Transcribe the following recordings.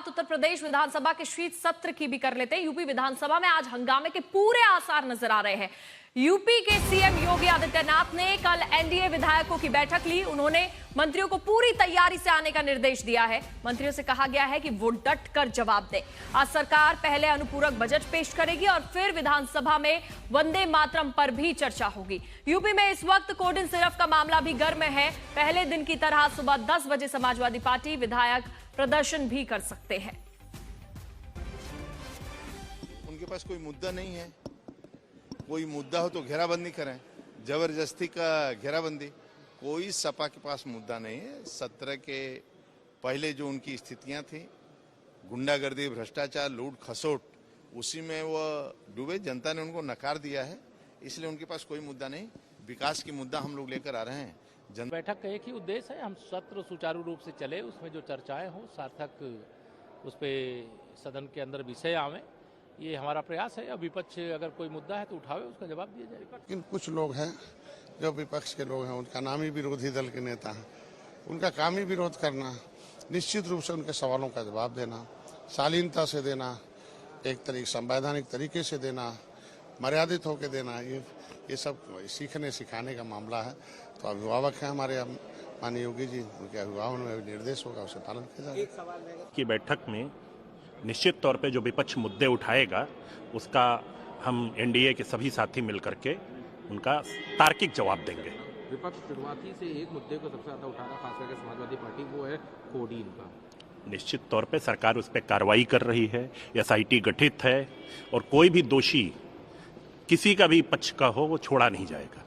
बात उत्तर प्रदेश विधानसभा के शीत सत्र की भी कर लेते हैं। यूपी विधानसभा में आज हंगामे के पूरे आसार नजर आ रहे हैं। यूपी के सीएम योगी आदित्यनाथ ने कल एनडीए विधायकों की बैठक ली। उन्होंने मंत्रियों को पूरी तैयारी से आने का निर्देश दिया है। मंत्रियों से कहा गया है कि वो डट कर जवाब दें। आज सरकार पहले अनुपूरक बजट पेश करेगी और फिर विधानसभा में वंदे मातरम पर भी चर्चा होगी। यूपी में इस वक्त कोडिन सिरफ का मामला भी गर्म है। पहले दिन की तरह सुबह 10 बजे समाजवादी पार्टी विधायक प्रदर्शन भी कर सकते हैं। उनके पास कोई मुद्दा नहीं है। कोई मुद्दा हो तो घेराबंदी करें, जबरदस्ती का घेराबंदी। कोई सपा के पास मुद्दा नहीं है। सत्र के पहले जो उनकी स्थितियां थी, गुंडागर्दी, भ्रष्टाचार, लूट खसोट, उसी में वो डूबे। जनता ने उनको नकार दिया है, इसलिए उनके पास कोई मुद्दा नहीं। विकास की मुद्दा हम लोग लेकर आ रहे हैं। बैठक का एक ही उद्देश्य है, हम सत्र सुचारू रूप से चले, उसमें जो चर्चाएं हो सार्थक उस पर सदन के अंदर विषय आवे, ये हमारा प्रयास है। अब विपक्ष अगर कोई मुद्दा है तो उठावे, उसका जवाब दिया जाएगा। लेकिन कुछ लोग हैं जो विपक्ष के लोग हैं, उनका नाम ही विरोधी दल के नेता हैं, उनका काम ही विरोध करना, निश्चित रूप से उनके सवालों का जवाब देना, शालीनता से देना, एक संवैधानिक तरीके से देना, मर्यादित होकर देना, ये सब सीखने सिखाने का मामला है। तो अभिभावक हैं हमारे माननीय योगी जी, उनके अभिभावक में निर्देश होगा, उसे पालन किया जाएगा। की बैठक में निश्चित तौर पे जो विपक्ष मुद्दे उठाएगा उसका हम एनडीए के सभी साथी मिलकर के उनका तार्किक जवाब देंगे। विपक्ष शुरुआती से एक मुद्दे को सबसे ज्यादा उठा रहा, खास करके समाजवादी पार्टी, वो है कोडीन का। निश्चित तौर पे सरकार उस पर कार्रवाई कर रही है, एसआईटी गठित है और कोई भी दोषी किसी का भी पक्ष का हो वो छोड़ा नहीं जाएगा।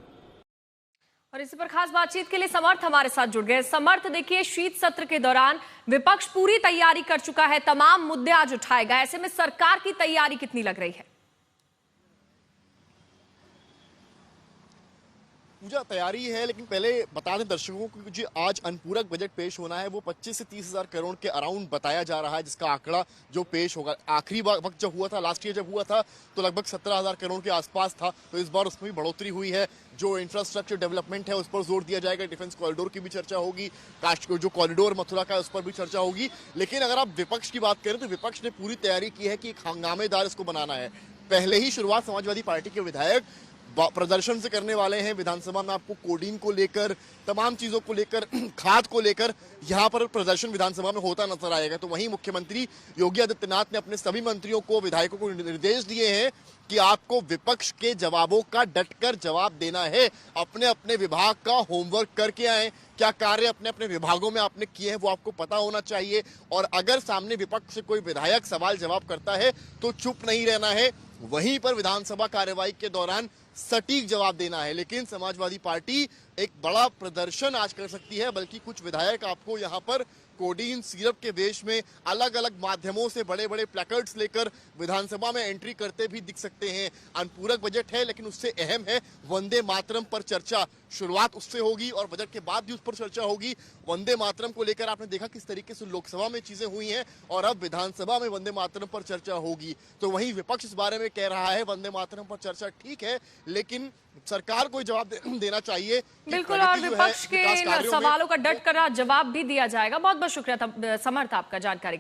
और इसी पर खास बातचीत के लिए समर्थ हमारे साथ जुड़ गए। समर्थ, देखिए, शीत सत्र के दौरान विपक्ष पूरी तैयारी कर चुका है, तमाम मुद्दे आज उठाएगा। ऐसे में सरकार की तैयारी कितनी लग रही है? पूजा तैयारी है, लेकिन पहले बता दें दर्शकों को कि आज अनुपूरक बजट पेश होना है। वो 25 से 30 हजार करोड़ के अराउंड बताया जा रहा है, जिसका आंकड़ा जो पेश होगा। आखिरी वक्त जब हुआ था, लास्ट ईयर जब हुआ था, तो लगभग 17,000 करोड़ के आसपास था। तो इस बार उसमें भी बढ़ोतरी हुई है। जो इंफ्रास्ट्रक्चर डेवलपमेंट है उस पर जोर दिया जाएगा। डिफेंस कॉरिडोर की भी चर्चा होगी, जो कॉरिडोर मथुरा का है उस पर भी चर्चा होगी। लेकिन अगर आप विपक्ष की बात करें तो विपक्ष ने पूरी तैयारी की है कि एक हंगामेदार इसको बनाना है। पहले ही शुरुआत समाजवादी पार्टी के विधायक प्रदर्शन से करने वाले हैं। विधानसभा में आपको कोडीन को लेकर, तमाम चीजों को लेकर, खाद को लेकर यहां पर प्रदर्शन विधानसभा में होता नजर आएगा। तो वहीं मुख्यमंत्री योगी आदित्यनाथ ने अपने सभी मंत्रियों को, विधायकों को निर्देश दिए हैं कि आपको विपक्ष के जवाबों का डटकर जवाब देना है। अपने अपने विभाग का होमवर्क करके आए, क्या कार्य अपने अपने विभागों में आपने किए हैं वो आपको पता होना चाहिए। और अगर सामने विपक्ष से कोई विधायक सवाल जवाब करता है तो चुप नहीं रहना है, वहीं पर विधानसभा कार्यवाही के दौरान सटीक जवाब देना है। लेकिन समाजवादी पार्टी एक बड़ा प्रदर्शन आज कर सकती है, बल्कि कुछ विधायक आपको यहां पर कोडीन सिरप के वेश में अलग अलग माध्यमों से बड़े बड़े प्लेकार्ड्स लेकर विधानसभा में एंट्री करते भी दिख सकते हैं। अनुपूरक बजट है, लेकिन उससे अहम है वंदे मातरम पर चर्चा। शुरुआत उससे होगी और बजट के बाद भी उस पर चर्चा होगी। वंदे मातरम को लेकर आपने देखा किस तरीके से लोकसभा में चीजें हुई हैं और अब विधानसभा में वंदे मातरम पर चर्चा होगी। तो वहीं विपक्ष इस बारे में कह रहा है वंदे मातरम पर चर्चा ठीक है, लेकिन सरकार को जवाब देना चाहिए। बिल्कुल, और विपक्ष के सवालों का डट कर जवाब भी दिया जाएगा। बहुत बहुत शुक्रिया समर्थ आपका जानकारी।